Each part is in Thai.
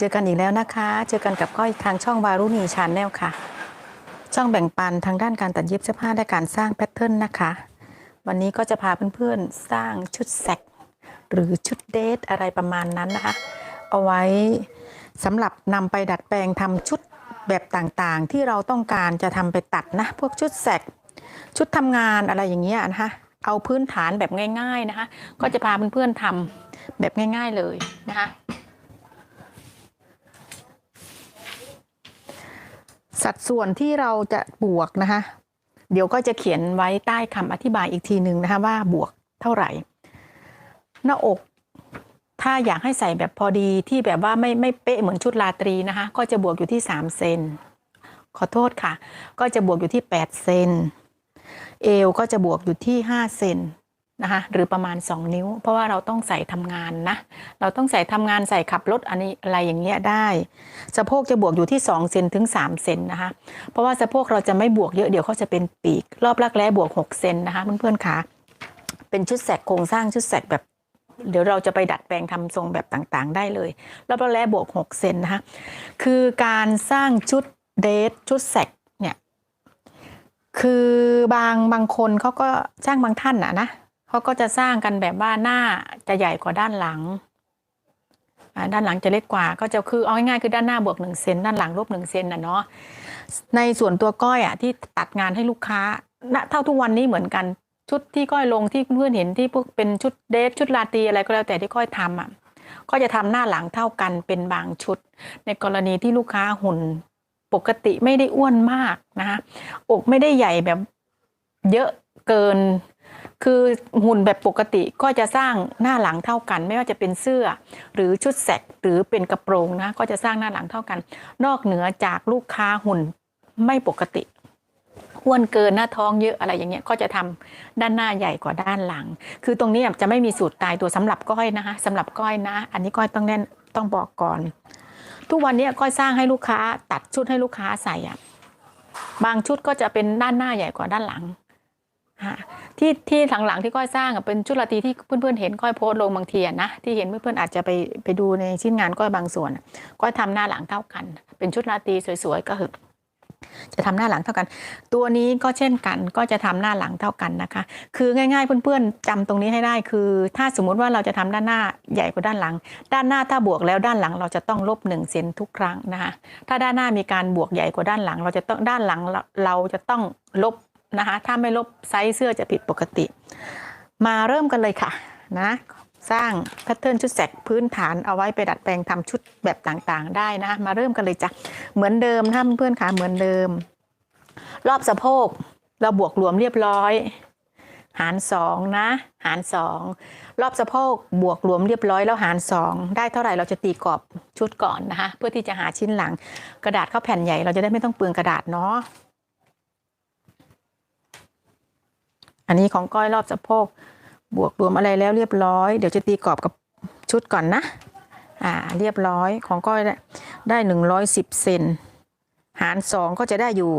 เจอกันอีกแล้วนะคะเจอกันกับก้อยทางช่องวารุณีชาแนลค่ะช่องแบ่งปันทางด้านการตัดเย็บเสื้อผ้าและการสร้างแพทเทิร์นนะคะวันนี้ก็จะพาเพื่อนๆสร้างชุดแสกหรือชุดเดทอะไรประมาณนั้นนะคะเอาไว้สำหรับนำไปดัดแปลงทำชุดแบบต่างๆที่เราต้องการจะทำไปตัดนะพวกชุดแสกชุดทำงานอะไรอย่างเงี้ยนะคะเอาพื้นฐานแบบง่ายๆนะคะก็จะพาเพื่อนๆทำแบบง่ายๆเลยนะคะสัดส่วนที่เราจะบวกนะคะเดี๋ยวก็จะเขียนไว้ใต้คำอธิบายอีกทีหนึ่งนะคะว่าบวกเท่าไหร่หน้าอกถ้าอยากให้ใส่แบบพอดีที่แบบว่าไม่เป๊ะเหมือนชุดราตรีนะคะก็จะบวกอยู่ที่3เซนขอโทษค่ะก็จะบวกอยู่ที่8เซนเอวก็จะบวกอยู่ที่5เซนนะคะหรือประมาณ2นิ้วเพราะว่าเราต้องใส่ทำงานนะเราต้องใส่ทำงานใส่ขับรถอันนี้อะไรอย่างเงี้ยได้สะโพกจะบวกอยู่ที่2เซนถึง3เซนนะคะเพราะว่าสะโพกเราจะไม่บวกเยอะเดี๋ยวเขาจะเป็นปีกรอบรักแร้บวก6เซนนะคะเพื่อนๆค่ะเป็นชุดแสกโครงสร้างชุดแสกแบบเดี๋ยวเราจะไปดัดแปลงทำทรงแบบต่างๆได้เลยรอบรักแร้บวก6เซนนะคะคือการสร้างชุดเดทชุดแสกเนี่ยคือบางคนเขาก็สร้างบางท่านนะเขาก็จะสร้างกันแบบว่าหน้าจะใหญ่กว่าด้านหลังด้านหลังจะเล็กกว่าก็จะคือเอาง่ายๆคือด้านหน้าบวก1เซนด้านหลังลบ1เซนนะเนาะในส่วนตัวก้อยที่ตัดงานให้ลูกค้าเท่าทุกวันนี้เหมือนกันชุดที่ก้อยลงที่เพื่อนเห็นที่พวกเป็นชุดเดทชุดราตรีอะไรก็แล้วแต่ที่ก้อยทำก็จะทำหน้าหลังเท่ากันเป็นบางชุดในกรณีที่ลูกค้าหุ่นปกติไม่ได้อ้วนมากนะคะอกไม่ได้ใหญ่แบบเยอะเกินคือหุ่นแบบปกติก็จะสร้างหน้าหลังเท่ากันไม่ว่าจะเป็นเสื้อหรือชุดแสกหรือเป็นกระโปรงนะก็จะสร้างหน้าหลังเท่ากันนอกเหนือจากลูกค้าหุ่นไม่ปกติอ้วนเกินหน้าท้องเยอะอะไรอย่างเงี้ยก็จะทำด้านหน้าใหญ่กว่าด้านหลังคือตรงนี้จะไม่มีสูตรตายตัวสำหรับก้อยนะคะสำหรับก้อยนะอันนี้ก้อยต้องบอกก่อนทุกวันนี้ก้อยสร้างให้ลูกค้าตัดชุดให้ลูกค้าใส่บางชุดก็จะเป็นด้านหน้าใหญ่กว่าด้านหลังที่หลังๆที่ก้อยสร้างเป็นชุดราตรีที่เพื่อนๆเห็นก้อยโพสต์ลงบางทีนะที่เห็นเพื่อนๆอาจจะไปดูในชิ้นงานก้อยบางส่วนก้อยทำหน้าหลังเท่ากันเป็นชุดราตรีสวยๆก็คือจะทำหน้าหลังเท่ากันตัวนี้ก็เช่นกันก็จะทำหน้าหลังเท่ากันนะคะคือง่ายๆเพื่อนๆจำตรงนี้ให้ได้คือถ้าสมมุติว่าเราจะทำด้านหน้าใหญ่กว่าด้านหลังด้านหน้าถ้าบวกแล้วด้านหลังเราจะต้องลบ1เซนทุกครั้งนะคะถ้าด้านหน้ามีการบวกใหญ่กว่าด้านหลังเราจะต้องด้านหลังเราจะต้องลบนะคะถ้าไม่ลบไซส์เสื้อจะผิดปกติมาเริ่มกันเลยค่ะนะสร้างแพทเทิร์นชุดแสกพื้นฐานเอาไว้ไปดัดแปลงทำชุดแบบต่างๆได้นะมาเริ่มกันเลยจ้ะเหมือนเดิมถ้าเพื่อนๆค่ะเหมือนเดิมรอบสะโพกเราบวกรวมเรียบร้อยหาร2นะหาร2รอบสะโพกบวกรวมเรียบร้อยแล้วหาร2ได้เท่าไหร่เราจะตีกรอบชุดก่อนนะคะเพื่อที่จะหาชิ้นหลังกระดาษเข้าแผ่นใหญ่เราจะได้ไม่ต้องเปลืองกระดาษเนาะอันนี้ของก้อยรอบสะโพกบวกรวมอะไรแล้วเรียบร้อยเดี๋ยวจะตีกรอบกับชุดก่อนนะเรียบร้อยของก้อยได้110เซนหาร2ก็จะได้อยู่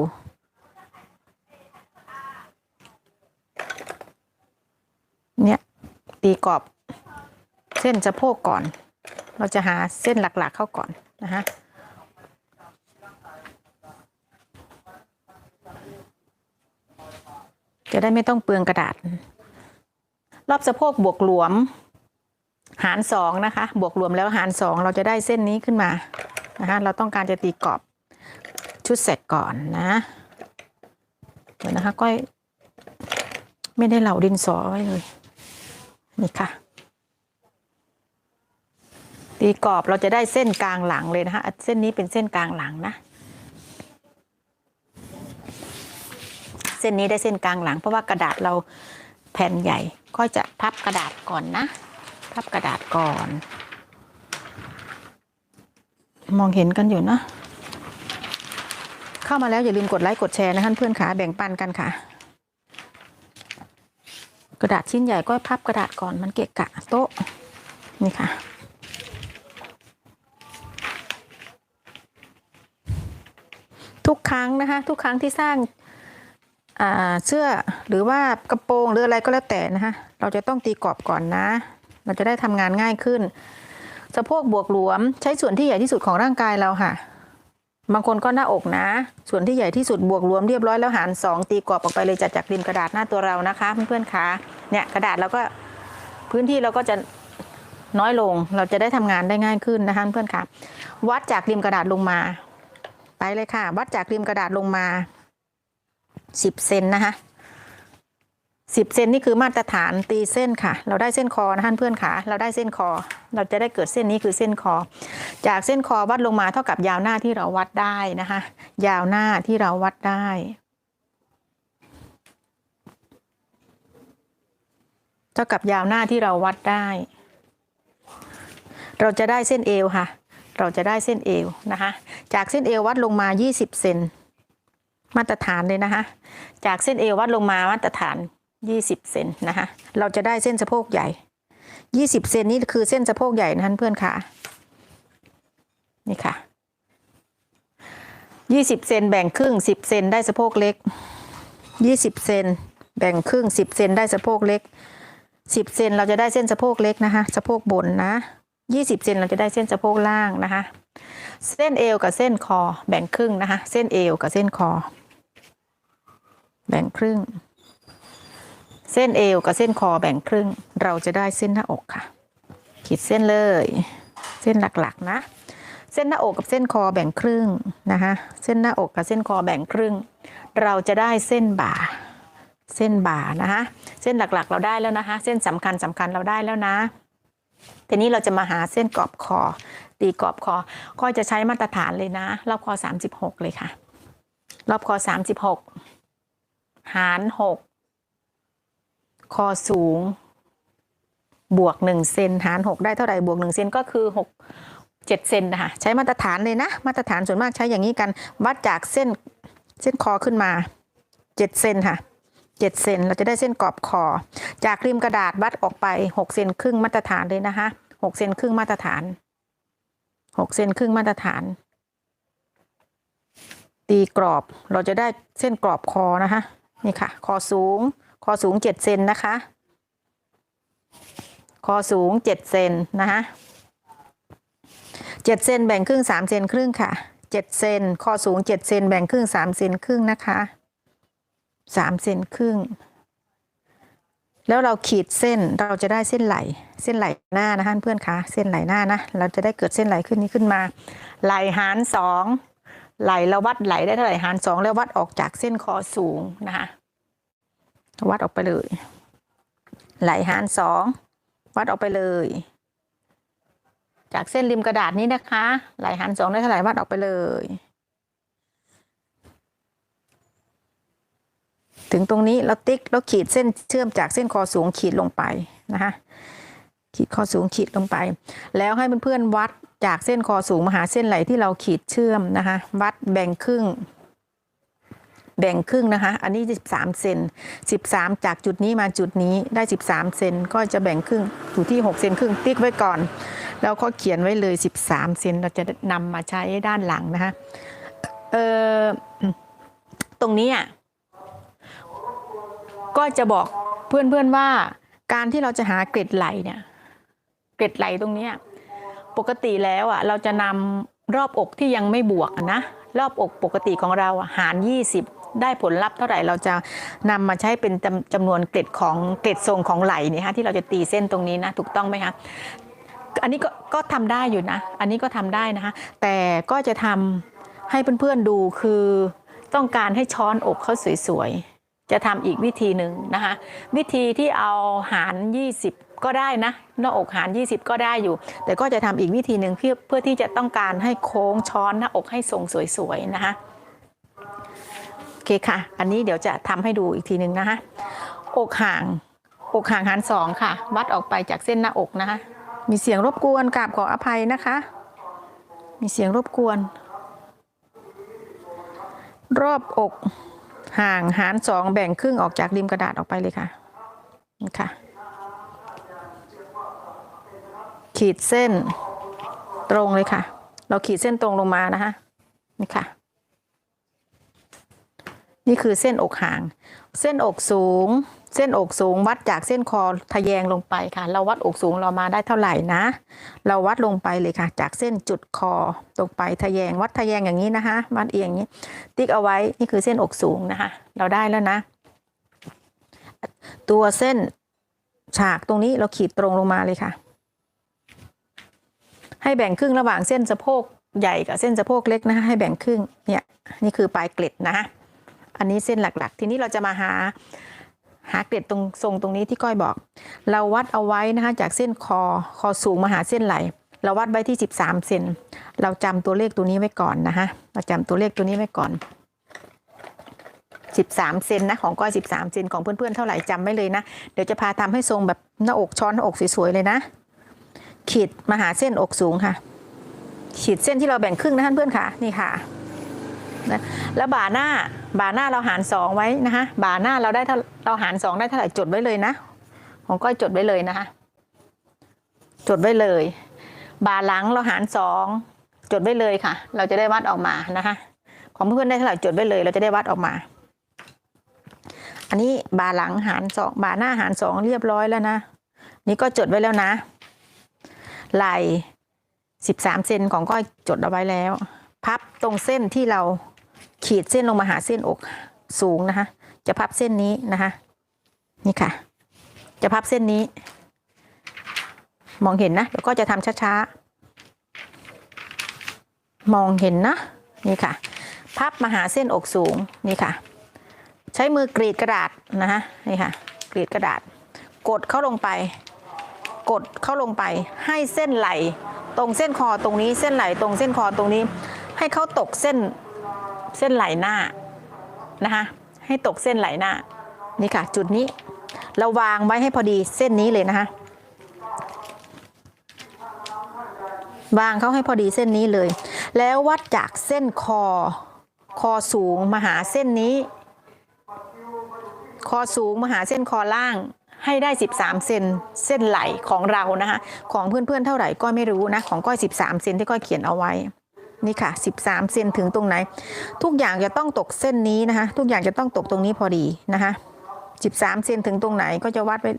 เนี่ยตีกรอบเส้นสะโพกก่อนเราจะหาเส้นหลักๆเข้าก่อนนะคะจะได้ไม่ต้องเปลืองกระดาษรอบสะโพกบวกรวมหาร2นะคะบวกรวมแล้วหาร2เราจะได้เส้นนี้ขึ้นมานะคะเราต้องการจะตีกรอบชุดแสกก่อนนะเดี๋ยวนะคะก้อยไม่ได้เหลาดินสอไว้เลยนี่ค่ะตีกรอบเราจะได้เส้นกลางหลังเลยนะคะเส้นนี้เป็นเส้นกลางหลังนะเส้นนี้ได้เส้นกลางหลังเพราะว่ากระดาษเราแผ่นใหญ่ก็จะพับกระดาษก่อนนะพับกระดาษก่อนมองเห็นกันอยู่นะเข้ามาแล้วอย่าลืมกดไลค์กดแชร์นะคะเพื่อนขาแบ่งปันกันค่ะกระดาษชิ้นใหญ่ก็พับกระดาษก่อนมันเกะกะโต๊ะนี่ค่ะทุกครั้งนะคะทุกครั้งที่สร้างเสื้อหรือว่ากระโปรงหรืออะไรก็แล้วแต่นะคะเราจะต้องตีกรอบก่อนนะเราจะได้ทำงานง่ายขึ้น สะโพกบวกหลวมใช้ส่วนที่ใหญ่ที่สุดของร่างกายเราค่ะบางคนก็หน้าอกนะส่วนที่ใหญ่ที่สุดบวกรวมเรียบร้อยแล้วหาร2ตีกรอบออกไปเลยจากริมกระดาษหน้าตัวเรานะคะเพื่อนๆคะเนี่ยกระดาษเราก็พื้นที่เราก็จะน้อยลงเราจะได้ทำงานได้ง่ายขึ้นนะคะเพื่อนๆคะวัดจากริมกระดาษลงมาไปเลยค่ะวัดจากริมกระดาษลงมา10 เซนนะคะ10 เซนนี่คือมาตรฐานตีเส้นค่ะเราได้เส้นคอนะคะเพื่อนค่ะเราได้เส้นคอเราจะได้เกิดเส้นนี้คือเส้นคอจากเส้นคอวัดลงมาเท่ากับยาวหน้าที่เราวัดได้นะคะยาวหน้าที่เราวัดได้เท่ากับยาวหน้าที่เราวัดได้เราจะได้เส้นเอวค่ะเราจะได้เส้นเอวนะคะจากเส้นเอววัดลงมา20 เซนมาตรฐานเลยนะคะจากเส้นเอววัดลงมามาตรฐาน20 เซนนะคะเราจะได้เส้นสะโพกใหญ่20 เซนนี่คือเส้นสะโพกใหญ่นะเพื่อนค่ะนี่ค่ะ20 เซนแบ่งครึ่ง10 เซนได้สะโพกเล็ก20 เซนแบ่งครึ่ง10 เซนได้สะโพกเล็ก10 เซนเราจะได้เส้นสะโพกเล็กนะคะสะโพกบนนะ20 เซนเราจะได้เส้นสะโพกล่างนะคะเส้นเอวกับเส้นคอแบ่งครึ่งนะคะเส้นเอวกับเส้นคอแบ่งครึ่งเส้นเอวกับเส้นคอแบ่งครึ่งเราจะได้เส้นหน้าอกค่ะขีดเส้นเลยเส้นหลักๆนะเส้นหน้าอกกับเส้นคอแบ่งครึ่งนะคะเส้นหน้าอกกับเส้นคอแบ่งครึ่งเราจะได้เส้นบ่านะคะเส้นหลักๆเราได้แล้วนะคะเส้นสำคัญเราได้แล้วนะทีนี้เราจะมาหาเส้นกรอบคอตีกรอบคอก็จะใช้มาตรฐานเลยนะรอบคอ36เลยค่ะรอบคอ36หาร6คอสูงบวก1 เซนหาร6ได้เท่าไหร่บวก1 เซนก็คือ7 เซนนะคะใช้มาตรฐานเลยนะมาตรฐานส่วนมากใช้อย่างนี้กันวัดจากเส้นคอขึ้นมา7 เซนค่ะ7 เซนเราจะได้เส้นกรอบคอจากริมกระดาษวัดออกไป6 เซนครึ่งมาตรฐานเลยนะคะ6 เซนครึ่งมาตรฐาน6 เซนครึ่งมาตรฐานตีกรอบเราจะได้เส้นกรอบคอนะคะนี่ค่ะคอสูง7 เซนนะคะคอสูง7 เซนนะคะ7 เซนแบ่งครึ่ง3 เซนครึ่งค่ะ7 เซนคอสูง7 เซนแบ่งครึ่ง3 เซนครึ่งนะคะ3 เซนครึ่งแล้วเราขีดเส้นเราจะได้เส้นไหลหน้านะคะเพื่อนคะเส้นไหลหน้านะเราจะได้เกิดเส้นไหลขึ้นนี้ขึ้นมาไหลหาร2ไหลเราวัดไหลได้เท่าไหร่หาร2แล้ววัดออกจากเส้นคอสูงนะคะวัดออกไปเลยไหลหาร2วัดออกไปเลยจากเส้นริมกระดาษนี้นะคะไหลหาร2ได้เท่าไหร่วัดออกไปเลยถึงตรงนี้เราติ๊กแล้วขีดเส้นเชื่อมจากเส้นคอสูงขีดลงไปนะคะขีดคอสูงขีดลงไปแล้วให้เพื่อนๆวัดจากเส้นคอสูงมาหาเส้นไหลที่เราขีดเชื่อมนะคะวัดแบ่งครึ่งนะคะอันนี้13 เซน13จากจุดนี้มาจุดนี้ได้13 เซนก็จะแบ่งครึ่งอยู่ที่6 เซนครึ่งติ๊กไว้ก่อนแล้วก็เขียนไว้เลย13 เซนเราจะนำมาใช้ด้านหลังนะคะตรงนี้ก็จะบอกเพื่อนๆว่าการที่เราจะหาเกล็ดไหลเนี่ยเกล็ดไหลตรงนี้ปกติแล้วเราจะนำรอบอกที่ยังไม่บวกนะรอบอกปกติของเราหาร20ได้ผลลัพธ์เท่าไหร่เราจะนำมาใช้เป็นจำนวนเกล็ดทรงของไหลเนี่ยที่เราจะตีเส้นตรงนี้นะถูกต้องไหมคะอันนี้ก็ทำได้อยู่นะอันนี้ก็ทำได้นะคะแต่ก็จะทำให้เพื่อนๆดูคือต้องการให้ช้อนอกเขาสวยๆจะทำอีกวิธีหนึ่งนะคะวิธีที่เอาหาร20ก็ได้นะหน้าอกหาร20ก็ได้อยู่แต่ก็จะทำอีกวิธีหนึ่งเพื่อที่จะต้องการให้โค้งช้อนหน้าอกให้ทรงสวยๆนะคะโอเคค่ะอันนี้เดี๋ยวจะทำให้ดูอีกทีหนึ่งนะคะอกห่างหาร2ค่ะวัดออกไปจากเส้นหน้าอกนะคะมีเสียงรบกวนกราบขออภัยนะคะมีเสียงรบกวนรอบอกห่างหาร2แบ่งครึ่งออกจากริมกระดาษออกไปเลยค่ะนี่ค่ะขีดเส้นตรงเลยค่ะเราขีดเส้นตรงลงมานะคะนี่ค่ะ นี่คือเส้นอกห่าง เส้นอกสูง เส้นอกสูงวัดจากเส้นคอทะแยงลงไปค่ะเราวัดอกสูงเรามาได้เท่าไหร่นะเราวัดลงไปเลยค่ะจากเส้นจุดคอลงไปทะแยงวัดทะแยงอย่างนี้นะคะวัดเอียงอย่างนี้ติ๊กเอาไว้นี่คือเส้นอกสูงนะคะเราได้แล้วนะตัวเส้นฉากตรงนี้เราขีดตรงลงมาเลยค่ะให้แบ่งครึ่งระหว่างเส้นสะโพกใหญ่กับเส้นสะโพกเล็กนะคะให้แบ่งครึ่งเนี่ยนี่คือปลายเกล็ดนะคะอันนี้เส้นหลักๆทีนี้เราจะมาหาเกล็ดตรงทรงตรงนี้ที่ก้อยบอกเราวัดเอาไว้นะคะจากเส้นคอสูงมาหาเส้นไหล่เราวัดไว้ที่13เซนเราจำตัวเลขตัวนี้ไว้ก่อนนะคะเราจำตัวเลขตัวนี้ไว้ก่อน13เซนนะของก้อย13เซนของเพื่อนๆเท่าไหร่จำไว้เลยนะเดี๋ยวจะพาทำให้ทรงแบบหน้าอกช้อนหน้าอกสวยๆเลยนะขีดมาหาเส้นอกสูงค่ะขีดเส้นที่เราแบ่งครึ่งนะท่านเพื่อนค่ะนี่ค่ะนะแล้วบ่าหน้าเราหาร2ไว้นะคะบ่าหน้าเราได้เราหาร2ได้เท่าไหร่จดไว้เลยนะของก้อยจดไว้เลยนะคะจดไว้เลยบ่าหลังเราหาร2จดไว้เลยค่ะเราจะได้วัดออกมานะคะของเพื่อนได้เท่าไหร่จดไว้เลยเราจะได้วัดออกมาอันนี้บ่าหลังหาร2บ่าหน้าหาร2เรียบร้อยแล้วนะนี่ก็จดไว้แล้วนะไหล่13เซนของก้อยจดเอาไว้แล้วพับตรงเส้นที่เราขีดเส้นลงมาหาเส้นอกสูงนะคะจะพับเส้นนี้นะคะนี่ค่ะจะพับเส้นนี้มองเห็นนะเดี๋ยวก็จะทำช้าๆมองเห็นนะนี่ค่ะพับมาหาเส้นอกสูงนี่ค่ะใช้มือกรีดกระดาษนะคะนี่ค่ะกรีดกระดาษกดเข้าลงไปให้เส้นไหลตรงเส้นคอตรงนี้เส้นไหลตรงเส้นคอตรงนี้ให้เขาตกเส้นไหลหน้านะคะให้ตกเส้นไหลหน้านี่ค่ะจุดนี้เราวางไว้ให้พอดีเส้นนี้เลยนะคะวางเขาให้พอดีเส้นนี้เลยแล้ววัดจากเส้นคอสูงมาหาเส้นนี้คอสูงมาหาเส้นคอล่างให้ได้13เซนเส้นไหลของเรานะคะของเพื่อนๆเท่าไหร่ก็ไม่รู้นะของก้อย13เซนที่ก้อยเขียนเอาไว้นี่ค่ะ13เซนถึงตรงไหนทุกอย่างจะต้องตกเส้นนี้นะคะทุกอย่างจะต้องตกตรงนี้พอดีนะคะ13เซนถึงตรงไหนก็จะวัดไว้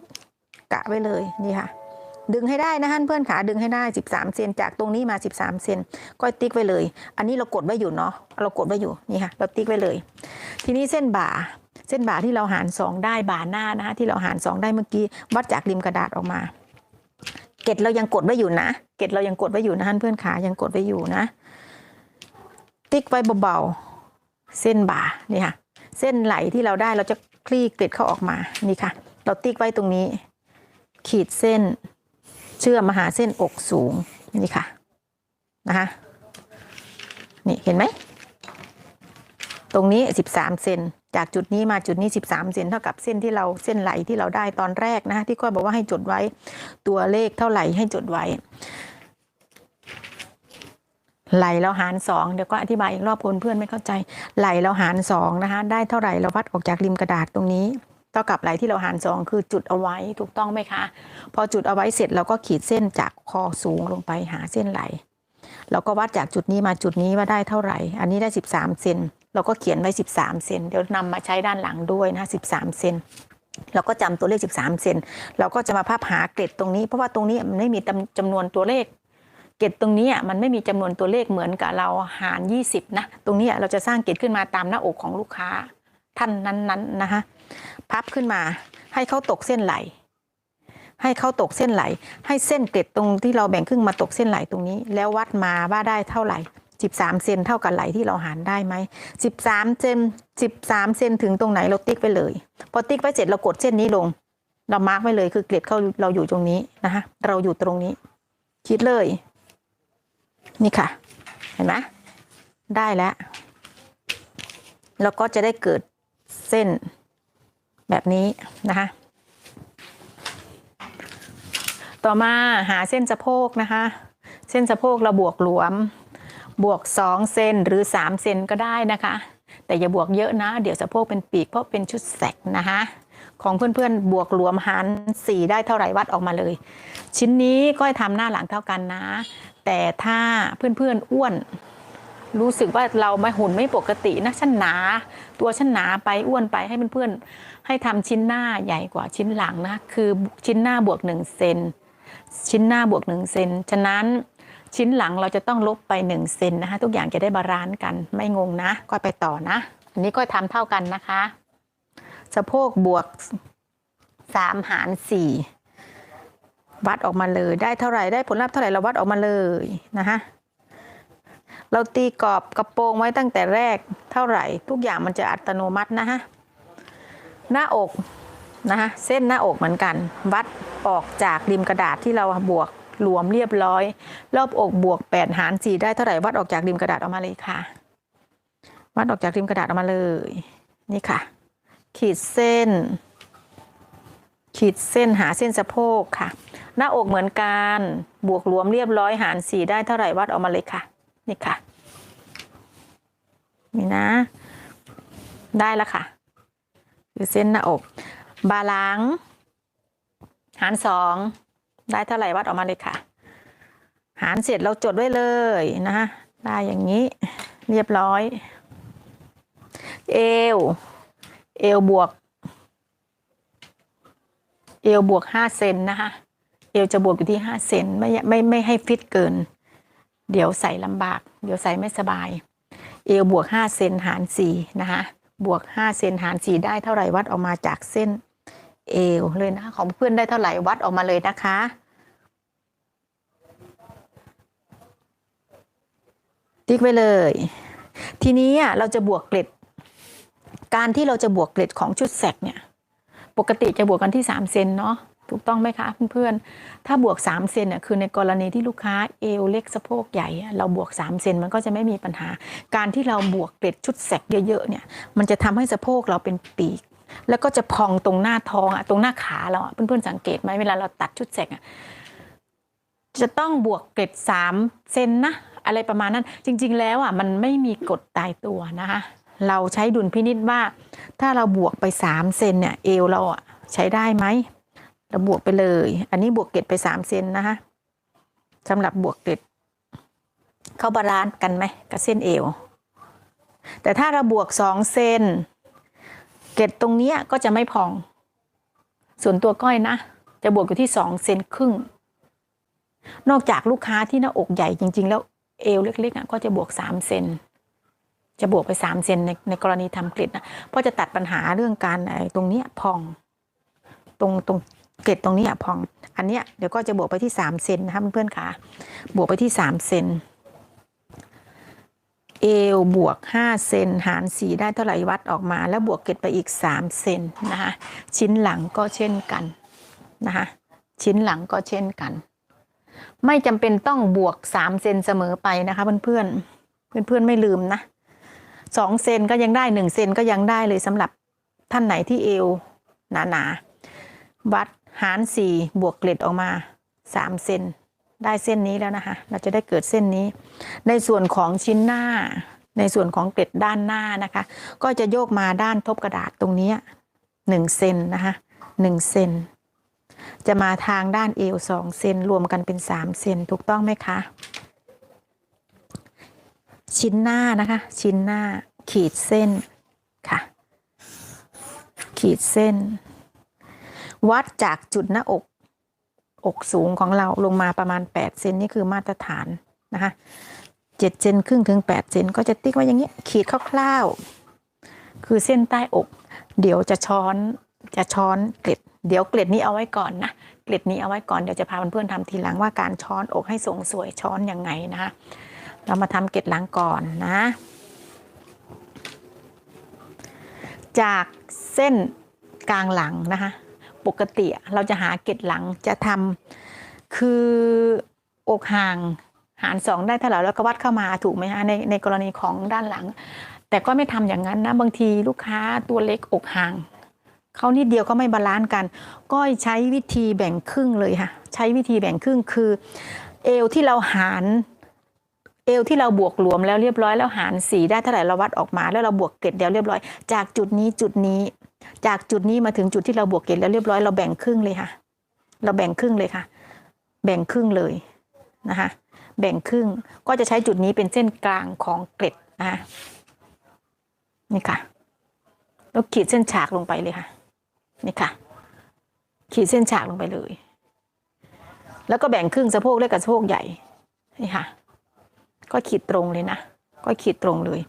กะไว้เลยนี่ค่ะดึงให้ได้นะเพื่อนขาดึงให้ได้13เซนจากตรงนี้มา13เซนก้อยติ๊กไว้เลยอันนี้เรากดไว้อยู่เนาะเรากดไว้อยู่นี่ค่ะเราติ๊กไว้เลยทีนี้เส้นบ่าที่เราหาร2ได้บ่าหน้านะคะที่เราหาร2ได้เมื่อกี้วัดจากริมกระดาษออกมาเกล็ดเรายังกดไว้อยู่นะเกล็ดเรายังกดไว้อยู่นะเพื่อนขายังกดไว้อยู่นะติ๊กไว้เบาๆเส้นบ่านี่ค่ะเส้นไหลที่เราได้เราจะคลี่เกล็ดเข้าออกมานี่ค่ะเราติ๊กไว้ตรงนี้ขีดเส้นเชื่อมมาหาเส้นอกสูงนี่ค่ะนะคะนี่เห็นไหมตรงนี้13เซนจากจุดนี้มาจุดนี้13เซนเท่ากับเส้นไหลที่เราได้ตอนแรกนะที่ก้อยบอกว่าให้จดไว้ตัวเลขเท่าไหร่ให้จดไว้ไหลเราหาร2เดี๋ยวก็อธิบายอีกรอบเพื่อนไม่เข้าใจไหลเราหาร2นะคะได้เท่าไหร่เราวัดออกจากริมกระดาษตรงนี้เท่ากับไหลที่เราหาร2คือจุดเอาไว้ถูกต้องไหมคะพอจุดเอาไว้เสร็จเราก็ขีดเส้นจากคอสูงลงไปหาเส้นไหลเราก็วัดจากจุดนี้มาจุดนี้ว่าได้เท่าไหร่อันนี้ได้13เซนเราก็เขียนไว้13เซนเดี๋ยวนำมาใช้ด้านหลังด้วยนะ13เซนเราก็จำตัวเลข13เซนเราก็จะมาพับหาเกล็ดตรงนี้เพราะว่าตรงนี้มันไม่มีจำนวนตัวเลขเกล็ดตรงนี้มันไม่มีจำนวนตัวเลขเหมือนกับเราหาร20นะตรงนี้เราจะสร้างเกล็ดขึ้นมาตามหน้าอกของลูกค้าท่านนั้นๆนะคะพับขึ้นมาให้เขาตกเส้นไหลให้เส้นเกล็ดตรงที่เราแบ่งครึ่งมาตกเส้นไหลตรงนี้แล้ววัดมาว่าได้เท่าไหร่13เซนเท่ากับไหลที่เราหารได้ไหม13เซนถึงตรงไหนเราติ๊กไว้เลยพอติ๊กไว้เสร็จเรากดเส้นนี้ลงเรามาร์กไว้เลยคือเกล็ดเราอยู่ตรงนี้นะคะเราอยู่ตรงนี้คิดเลยนี่ค่ะเห็นไหมได้แล้วแล้วก็จะได้เกิดเส้นแบบนี้นะคะต่อมาหาเส้นสะโพกนะคะเส้นสะโพกเราบวกหลวมบวก2เซนหรือ3เซนก็ได้นะคะแต่อย่าบวกเยอะนะเดี๋ยวสะโพกเป็นปีกเพราะเป็นชุดแสกนะคะของเพื่อนๆบวกรวมหาร4ได้เท่าไหร่วัดออกมาเลยชิ้นนี้ก็ทำหน้าหลังเท่ากันนะแต่ถ้าเพื่อนๆอ้วน รู้สึกว่าเราไม่หุ่นไม่ปกตินะฉันหนาตัวฉันหนาไปอ้วนไปให้เพื่อนๆให้ทำชิ้นหน้าใหญ่กว่าชิ้นหลังนะคือชิ้นหน้าบวก1 เซนชิ้นหน้าบวก1 เซนฉะนั้นชิ้นหลังเราจะต้องลบไป1 เซนนะคะทุกอย่างจะได้บาลานซ์กันไม่งงนะก็ไปต่อนะอันนี้ก็ทำเท่ากันนะคะสะโพกบวก3 หาร 4วัดออกมาเลยได้เท่าไหร่ได้ผลลัพธ์เท่าไหร่เราวัดออกมาเลยนะคะเราตีกรอบกระโปรงไว้ตั้งแต่แรกเท่าไหร่ทุกอย่างมันจะอัตโนมัตินะฮะหน้าอกนะคะเส้นหน้าอกเหมือนกันวัดออกจากริมกระดาษที่เราบวกรวมเรียบร้อยรอบอกบวก8 หาร 4ได้เท่าไหร่วัดออกจากริมกระดาษออกมาเลยค่ะวัดออกจากริมกระดาษออกมาเลยนี่ค่ะขีดเส้นหาเส้นสะโพกค่ะหน้าอกเหมือนกันบวกรวมเรียบร้อยหาร 4ได้เท่าไหร่วัดออกมาเลยค่ะนี่ค่ะนี่นะได้แล้วค่ะคือเส้นหน้าอกบาหลังหาร 2ได้เท่าไหร่วัดออกมาเลยค่ะหารเสร็จเราจดไว้เลยนะได้อย่างนี้เรียบร้อยเอวบวก5 เซนนะคะเอวจะบวกอยู่ที่5 เซนไม่ให้ฟิตเกินเดี๋ยวใส่ลำบากเดี๋ยวใส่ไม่สบายเอวบวก5 เซนหาร 4นะคะบวก5 เซนหาร 4ได้เท่าไหร่วัดออกมาจากเส้นเอวเลยนะคะของเพื่อนได้เท่าไหร่วัดออกมาเลยนะคะติ๊กไว้เลยทีนี้เราจะบวกเกล็ดการที่เราจะบวกเกล็ดของชุดแสกเนี่ยปกติจะบวกกันที่3 เซนเนาะถูกต้องไหมคะเพื่อนๆถ้าบวก3 เซนเนี่ยคือในกรณีที่ลูกค้าเอวเล็กสะโพกใหญ่เราบวก3 เซนมันก็จะไม่มีปัญหาการที่เราบวกเกล็ดชุดแสกเยอะๆเนี่ยมันจะทำให้สะโพกเราเป็นปีกแล้วก็จะพองตรงหน้าท้องตรงหน้าขาเราเพื่อนๆสังเกตไหมเวลาเราตัดชุดแสกจะต้องบวกเกล็ด3 เซนนะอะไรประมาณนั้นจริงๆแล้วมันไม่มีกฎตายตัวนะคะเราใช้ดุลพินิจว่าถ้าเราบวกไป3 เซนเนี่ยเอวเราใช้ได้ไหมเราบวกไปเลยอันนี้บวกเกล็ดไป3 เซนนะคะสำหรับบวกเกล็ดเข้าบาลานซ์กันไหมกับเส้นเอวแต่ถ้าเราบวก2 เซนเกล็ดตรงนี้ก็จะไม่พองส่วนตัวก้อยนะจะบวกอยู่ที่2 เซนครึ่งนอกจากลูกค้าที่หน้าอกใหญ่จริงๆแล้วเอวเล็กๆก็จะบวก3 เซนจะบวกไป3 เซนในกรณีทำเกล็ดนะเพราะจะตัดปัญหาเรื่องการตรงนี้พองตรงเกล็ดตรงนี้พองอันเนี้ยเดี๋ยวก็จะบวกไปที่3 เซนนะคะเพื่อนๆค่ะบวกไปที่3 เซนเอวบวก5 เซนหาร 4ได้เท่าไหร่วัดออกมาแล้วบวกเกล็ดไปอีก3 เซนนะคะชิ้นหลังก็เช่นกันนะคะชิ้นหลังก็เช่นกันไม่จำเป็นต้องบวก3 เซนเสมอไปนะคะเพื่อนๆไม่ลืมนะ2 เซนก็ยังได้1 เซนก็ยังได้เลยสำหรับท่านไหนที่เอวหนาวัดหาร 4บวกเกล็ดออกมา3 เซนได้เส้นนี้แล้วนะคะเราจะได้เกิดเส้นนี้ในส่วนของชิ้นหน้าในส่วนของเกล็ดด้านหน้านะคะก็จะโยกมาด้านทบกระดาษตรงนี้1 เซนนะคะ1 เซนจะมาทางด้านเอว2 เซนรวมกันเป็น3 เซนถูกต้องไหมคะชิ้นหน้านะคะชิ้นหน้าขีดเส้นค่ะขีดเส้นวัดจากจุดหน้าอกสูงของเราลงมาประมาณ8 เซนนี่คือมาตรฐานนะคะ7 เซนครึ่งถึง8 เซนก็จะติ๊กไว้อย่างนี้ขีดคร่าวๆคือเส้นใต้อกเดี๋ยวจะช้อนเกล็ดเดี๋ยวเกล็ดนี้เอาไว้ก่อนนะเกล็ดนี้เอาไว้ก่อนเดี๋ยวจะพาเพื่อนๆทำทีหลังว่าการช้อนอกให้ทรงสวยช้อนยังไงนะคะเรามาทำเกล็ดหลังก่อนนะจากเส้นกลางหลังนะคะปกติเราจะหาเกล็ดหลังจะทำคืออกห่างหาร 2ได้เท่าไหร่แล้วก็วัดเข้ามาถูกไหมคะในกรณีของด้านหลังแต่ก็ไม่ทำอย่างนั้นนะบางทีลูกค้าตัวเล็กอกห่างเขานิดเดียวก็ไม่บาลานซ์กันก็ใช้วิธีแบ่งครึ่งเลยค่ะใช้วิธีแบ่งครึ่งคือเอวที่เราหารเอวที่เราบวกรวมแล้วเรียบร้อยแล้วหาร4ได้เท่าไหร่เราวัดออกมาแล้วเราบวกเกล็ดเดียวเรียบร้อยจากจุดนี้จากจุดนี้มาถึงจุดที่เราบวกเกล็ดแล้วเรียบร้อยเราแบ่งครึ่งเลยค่ะเราแบ่งครึ่งเลยค่ะแบ่งครึ่งเลยนะคะ แบ่งครึ่งก็จะใช้จุดนี้เป็นเส้นกลางของเกล็ดนะนี่ค่ะแล้วขีดเส้นฉากลงไปเลยค่ะนี่ค่ะขีดเส้นฉากลงไปเลยแล้วก็แบ่งครึ่งสะโพกเล็กกับสะโพกใหญ่นี่ค่ะก็ขีดตรงเลยนะก็ขีดตรงเลย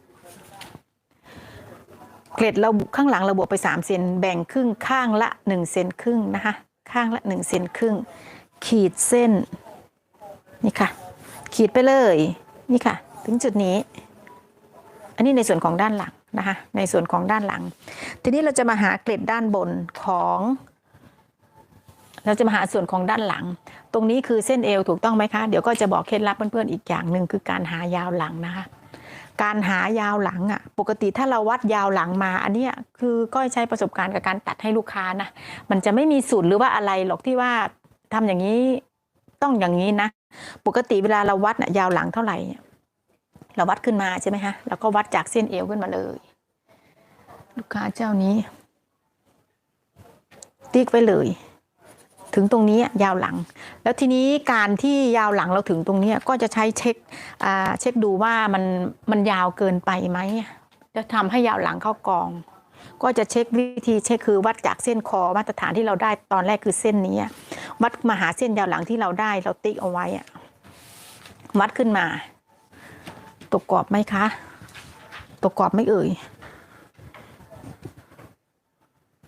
เกล็ดเราข้างหลังเราบวกไป3 เซนแบ่งครึ่งข้างละ1 เซนครึ่งนะคะข้างละ1 เซนครึ่งขีดเส้นนี่ค่ะขีดไปเลยนี่ค่ะถึงจุดนี้อันนี้ในส่วนของด้านหลังนะคะในส่วนของด้านหลังทีนี้เราจะมาหาเกล็ดด้านบนของเราจะมาหาส่วนของด้านหลังตรงนี้คือเส้นเอวถูกต้องไหมคะเดี๋ยวก็จะบอกเคล็ดลับเพื่อนๆอีกอย่างหนึ่งคือการหายาวหลังนะคะการหายาวหลังอ่ะปกติถ้าเราวัดยาวหลังมาอันนี้คือก็ใช้ประสบการณ์กับการตัดให้ลูกค้านะมันจะไม่มีสูตรหรือว่าอะไรหรอกที่ว่าทำอย่างนี้ต้องอย่างนี้นะปกติเวลาเราวัดยาวหลังเท่าไหร่เราวัดขึ้นมาใช่ไหมคะแล้วก็วัดจากเส้นเอวขึ้นมาเลยลูกค้าเจ้านี้ติ๊กไว้เลยถึงตรงนี้ยาวหลังแล้วทีนี้การที่ยาวหลังเราถึงตรงนี้ก็จะใช้เช็คดูว่ามันยาวเกินไปไหมจะทำให้ยาวหลังเข้ากองก็จะเช็ควิธีเช็คคือวัดจากเส้นคอมาตรฐานที่เราได้ตอนแรกคือเส้นนี้วัดมาหาเส้นยาวหลังที่เราได้เราติ๊กเอาไว้วัดขึ้นมาตกกรอบไหมคะตกกรอบไม่เอ่ย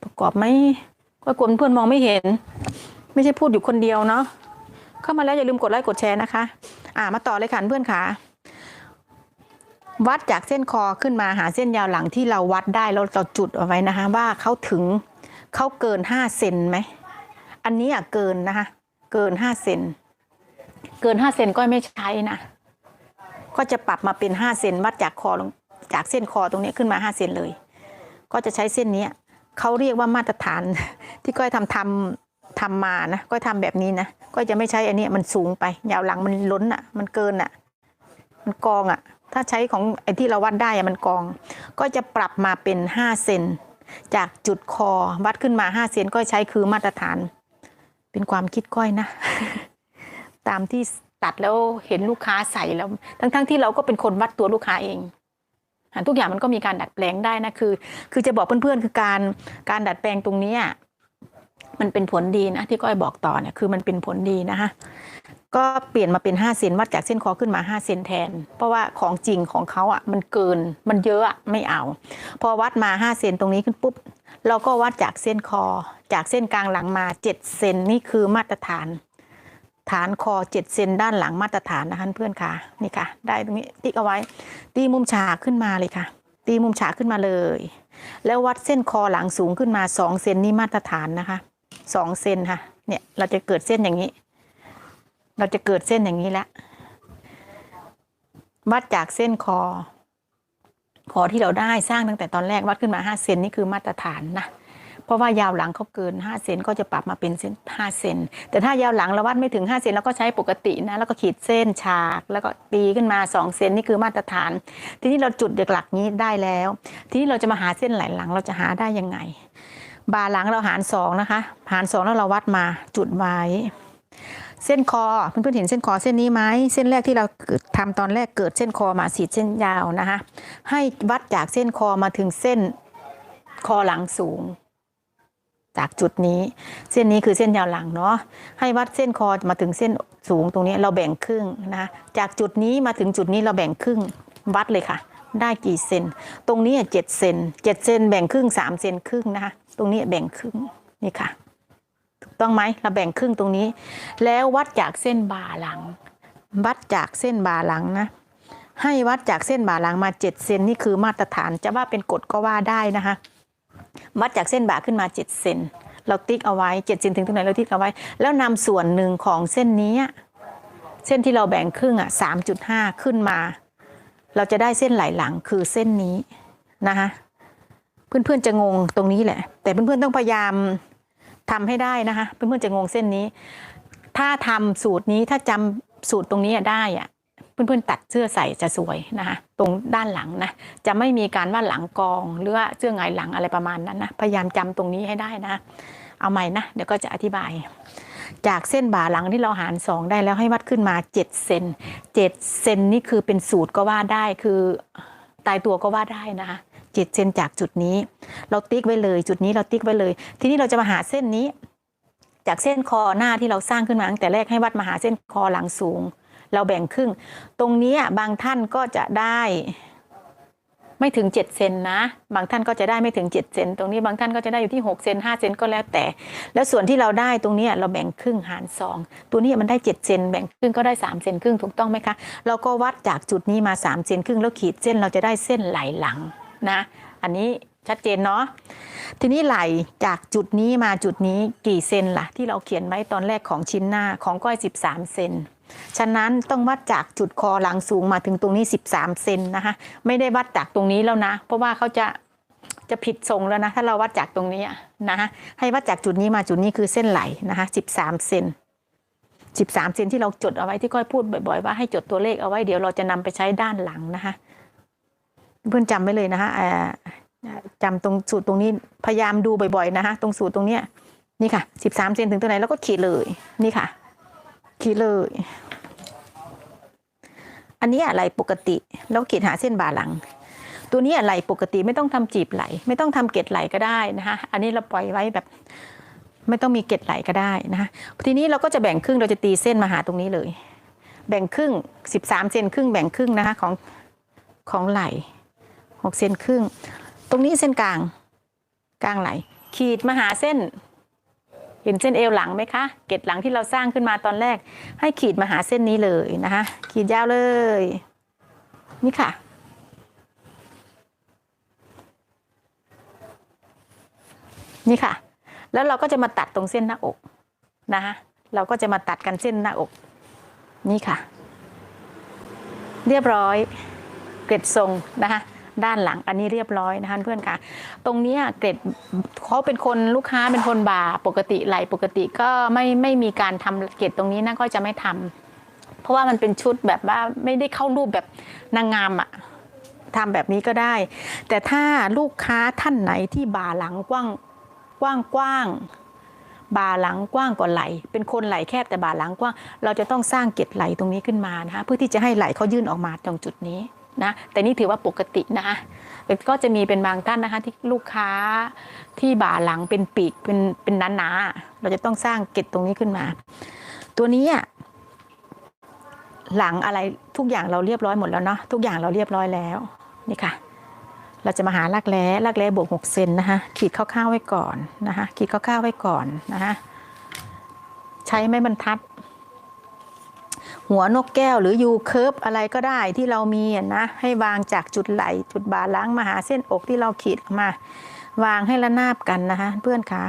ตกกรอบไหมก็กลัวเพื่อนมองไม่เห็นไม่ใช่พูดอยู่คนเดียวเนาะเข้ามาแล้วอย่าลืมกดไลค์กดแชร์นะคะมาต่อเลยค่ะเพื่อนค่ะวัดจากเส้นคอขึ้นมาหาเส้นยาวหลังที่เราวัดได้แล้วเราจุดเอาไว้นะคะว่าเขาเกิน5 เซนไหมอันนี้เกินนะคะเกิน5 เซนเกิน5 เซนก็ไม่ใช้นะก็จะปรับมาเป็น5 เซนวัดจากคอลงจากเส้นคอตรงนี้ขึ้นมา5 เซนเลยก็จะใช้เส้นนี้เขาเรียกว่ามาตรฐานที่ก้อยทำมานะก้อยทำแบบนี้นะก้อยจะไม่ใช้อันนี้มันสูงไปยาวหลังมันล้นมันเกินมันกองถ้าใช้ของไอ้ที่เราวัดได้มันกองก็จะปรับมาเป็น5 เซนจากจุดคอวัดขึ้นมา5 เซนก้อยใช้คือมาตรฐานเป็นความคิดก้อยนะ ตามที่ตัดแล้วเห็นลูกค้าใส่แล้วทั้งที่เราก็เป็นคนวัดตัวลูกค้าเองทุกอย่างมันก็มีการดัดแปลงได้นะคือจะบอกเพื่อนๆคือการดัดแปลงตรงนี้มันเป็นผลดีนะที่ก้อยบอกต่อเนี่ยคือมันเป็นผลดีนะคะก็เปลี่ยนมาเป็น5 เซนวัดจากเส้นคอขึ้นมา5 เซนแทนเพราะว่าของจริงของเขามันเกินมันเยอะไม่เอาพอวัดมา5 เซนตรงนี้ขึ้นปุ๊บเราก็วัดจากเส้นคอจากเส้นกลางหลังมา7 เซนนี่คือมาตรฐานฐานคอ7 เซนด้านหลังมาตรฐานนะคะเพื่อนค่ะนี่ค่ะได้ตรงนี้ติ๊กเอาไว้ตีมุมฉากขึ้นมาเลยค่ะตีมุมฉากขึ้นมาเลยแล้ววัดเส้นคอหลังสูงขึ้นมา2 เซนนี่มาตรฐานนะคะ2 เซนค่ะเนี่ยเราจะเกิดเส้นอย่างนี้เราจะเกิดเส้นอย่างนี้แล้ววัดจากเส้นคอที่เราได้สร้างตั้งแต่ตอนแรกวัดขึ้นมา5 เซนนี่คือมาตรฐานนะเพราะว่ายาวหลังเขาเกิน5 เซนก็จะปรับมาเป็นเส้น5 เซนแต่ถ้ายาวหลังเราวัดไม่ถึง5 เซนแล้วก็ใช้ปกตินะแล้วก็ขีดเส้นฉากแล้วก็ตีขึ้นมา2 เซนนี่คือมาตรฐานทีนี้เราจุดหลักนี้ได้แล้วทีนี้เราจะมาหาเส้นไหลหลังเราจะหาได้ยังไงบ่าหลังเราหาร2นะคะหาร2แล้วเราวัดมาจุดไว้เส้นคอเพื่อนๆเห็นเส้นคอเส้นนี้ไหมเส้นแรกที่เราทำตอนแรกเกิดเส้นคอมาขีดเส้นยาวนะคะให้วัดจากเส้นคอมาถึงเส้นคอหลังสูงจากจุดนี้เส้นนี้คือเส้นยาวหลังเนาะให้วัดเส้นคอมาถึงเส้นสูงตรงนี้เราแบ่งครึ่งนะจากจุดนี้มาถึงจุดนี้เราแบ่งครึ่งวัดเลยค่ะได้กี่เซนตรงนี้7 เซน7 เซนแบ่งครึ่ง3 เซนครึ่งนะคะตรงนี้แบ่งครึ่งนี่ค่ะถูกต้องไหมเราแบ่งครึ่งตรงนี้แล้ววัดจากเส้นบ่าหลังวัดจากเส้นบ่าหลังนะให้วัดจากเส้นบ่าหลังมา7 เซนนี่คือมาตรฐานจะว่าเป็นกฎก็ว่าได้นะคะวัดจากเส้นบ่าขึ้นมา7 เซนเราติ๊กเอาไว้7 เซนถึงตรงไหนเราติ๊กเอาไว้แล้วนำส่วนหนึ่งของเส้นนี้เส้นที่เราแบ่งครึ่ง3.5ขึ้นมาเราจะได้เส้นไหลหลังคือเส้นนี้นะคะเพื่อนๆจะงงตรงนี้แหละแต่เพื่อนๆต้องพยายามทำให้ได้นะคะเพื่อนๆจะงงเส้นนี้ถ้าทำสูตรนี้ถ้าจำสูตรตรงนี้ได้เพื่อนๆตัดเสื้อใส่จะสวยนะคะตรงด้านหลังนะจะไม่มีการว่าหลังกองหรือว่าเสื้อไงหลังอะไรประมาณนั้นนะพยายามจำตรงนี้ให้ได้นะเอาใหม่นะเดี๋ยวก็จะอธิบาย จากเส้นบ่าหลังที่เราหาร2ได้แล้วให้วัดขึ้นมา7 เซน7 เซนนี่คือเป็นสูตรก็ว่าได้คือตายตัวก็ว่าได้นะคะ7 เซนจากจุดนี้เราติ๊กไว้เลยจุดนี้เราติ๊กไว้เลยทีนี้เราจะมาหาเส้นนี้จากเส้นคอหน้าที่เราสร้างขึ้นมาตั้งแต่แรกให้วัดมาหาเส้นคอหลังสูงเราแบ่งครึ่งตรงนี้บางท่านก็จะได้ไม่ถึง7 เซนนะบางท่านก็จะได้ไม่ถึง7 เซนตรงนี้บางท่านก็จะได้อยู่ที่6 เซน5 เซนก็แล้วแต่แล้วส่วนที่เราได้ตรงนี้เราแบ่งครึ่งหาร2ตัวนี้มันได้7 เซนแบ่งครึ่งก็ได้3 เซนครึ่งถูกต้องไหมคะเราก็วัดจากจุดนี้มา3 เซนครึ่งแล้วขีดเส้นเราจะได้เส้นไหล่หลังนะอันนี้ชัดเจนเนาะทีนี้ไหล่จากจุดนี้มาจุดนี้กี่เซนล่ะที่เราเขียนไว้ตอนแรกของชิ้นหน้าของก้อย13 เซนฉะนั้นต้องวัดจากจุดคอหลังสูงมาถึงตรงนี้13 เซนนะคะไม่ได้วัดจากตรงนี้แล้วนะเพราะว่าเขาจะผิดทรงแล้วนะถ้าเราวัดจากตรงนี้นะคะให้วัดจากจุดนี้มาจุดนี้คือเส้นไหล่นะคะ13 เซน13 เซนที่เราจดเอาไว้ที่ก้อยพูดบ่อยๆว่าให้จดตัวเลขเอาไว้เดี๋ยวเราจะนำไปใช้ด้านหลังนะคะเพื่อนจำไว้เลยนะคะจำตรงสูตรตรงนี้พยายามดูบ่อยๆนะคะตรงสูตรตรงเนี้ยนี่ค่ะ13 เซนถึงตัวไหนแล้วก็ขีดเลยนี่ค่ะขีดเลยอันนี้ไหล่ปกติแล้วขีดหาเส้นบ่าหลังตัวนี้ไหล่ปกติไม่ต้องทำจีบไหล่ไม่ต้องทำเกล็ดไหล่ก็ได้นะคะอันนี้เราปล่อยไว้แบบไม่ต้องมีเกล็ดไหล่ก็ได้นะคะทีนี้เราก็จะแบ่งครึ่งเราจะตีเส้นมาหาตรงนี้เลยแบ่งครึ่ง13 เซนครึ่งแบ่งครึ่งนะคะของไหล่6 เซนครึ่งตรงนี้เส้นกลางไหล่ขีดมาหาเส้นเห็นเส้นเอวหลังไหมคะเกล็ดหลังที่เราสร้างขึ้นมาตอนแรกให้ขีดมาหาเส้นนี้เลยนะคะขีดยาวเลยนี่ค่ะนี่ค่ะแล้วเราก็จะมาตัดตรงเส้นหน้าอกนะคะเราก็จะมาตัดกันเส้นหน้าอกนี่ค่ะเรียบร้อยเกล็ดทรงนะคะด้านหลังอันนี้เรียบร้อยนะคะเพื่อนค่ะตรงนี้เกร็ดเขาเป็นคนลูกค้าเป็นคนบ่าปกติไหลปกติก็ไม่มีการทำเกร็ดตรงนี้นะก็จะไม่ทำเพราะว่ามันเป็นชุดแบบว่าไม่ได้เข้ารูปแบบนางงามอะทำแบบนี้ก็ได้แต่ถ้าลูกค้าท่านไหนที่บ่าหลังกว้างบ่าหลังกว้างกว่าไหล่เป็นคนไหล่แคบแต่บ่าหลังกว้างเราจะต้องสร้างเกล็ดไหล่ตรงนี้ขึ้นมานะคะเพื่อที่จะให้ไหล่เขายื่นออกมาตรงจุดนี้นะแต่นี่ถือว่าปกตินะคะก็จะมีเป็นบางท่านนะคะที่ลูกค้าที่บ่าหลังเป็นปีกเป็นหนาๆเราจะต้องสร้างเกล็ดตรงนี้ขึ้นมาตัวนี้หลังอะไรทุกอย่างเราเรียบร้อยหมดแล้วเนาะทุกอย่างเราเรียบร้อยแล้วนี่ค่ะเราจะมาหารักแร้บวก6 เซนนะคะขีดคร่าวๆไว้ก่อนนะคะขีดคร่าวๆไว้ก่อนนะคะใช้ไม้บรรทัดหัวนกแก้วหรือยูเคิร์ฟอะไรก็ได้ที่เรามีนะให้วางจากจุดไหล่จุดบ่าหลังมาหาเส้นอกที่เราขีดมาวางให้ระนาบกันนะคะเพื่อนคะ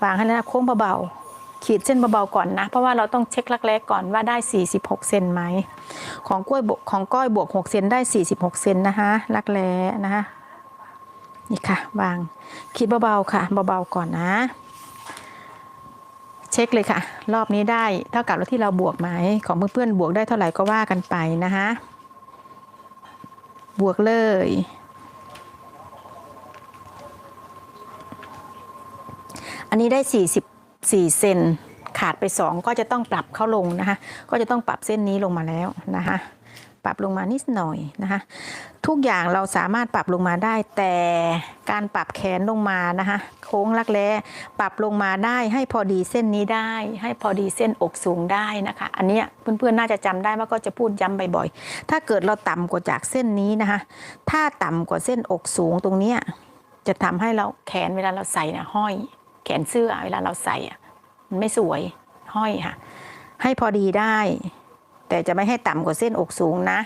วางให้ระนาบโค้งเบาๆขีดเส้นเบาๆก่อนนะเพราะว่าเราต้องเช็ครักแร้ก่อนว่าได้46 เซนไหมของก้อยบวก6 เซนได้46 เซนนะคะรักแร้นะคะนี่ค่ะวางขีดเบาๆค่ะเบาๆก่อนนะเช็คเลยค่ะรอบนี้ได้เท่ากับที่เราบวกไหมของเพื่อนๆบวกได้เท่าไหร่ก็ว่ากันไปนะคะบวกเลยอันนี้ได้44 เซนขาดไป2ก็จะต้องปรับเข้าลงนะคะก็จะต้องปรับเส้นนี้ลงมาแล้วนะคะปรับลงมานิดหน่อยนะคะทุกอย่างเราสามารถปรับลงมาได้แต่การปรับแขนลงมานะคะโค้งรักแร้ปรับลงมาได้ให้พอดีเส้นนี้ได้ให้พอดีเส้นอกสูงได้นะคะอันนี้เพื่อนๆน่าจะจำได้ว่าก็จะพูดย้ำบ่อยๆถ้าเกิดเราต่ำกว่าจากเส้นนี้นะคะถ้าต่ำกว่าเส้นอกสูงตรงนี้จะทำให้เราแขนเวลาเราใส่นะห้อยแขนเสื้อเวลาเราใส่มันไม่สวยห้อยค่ะให้พอดีได้แต่จะไม่ให้ต่ำกว่าเส้นอกสูงนะ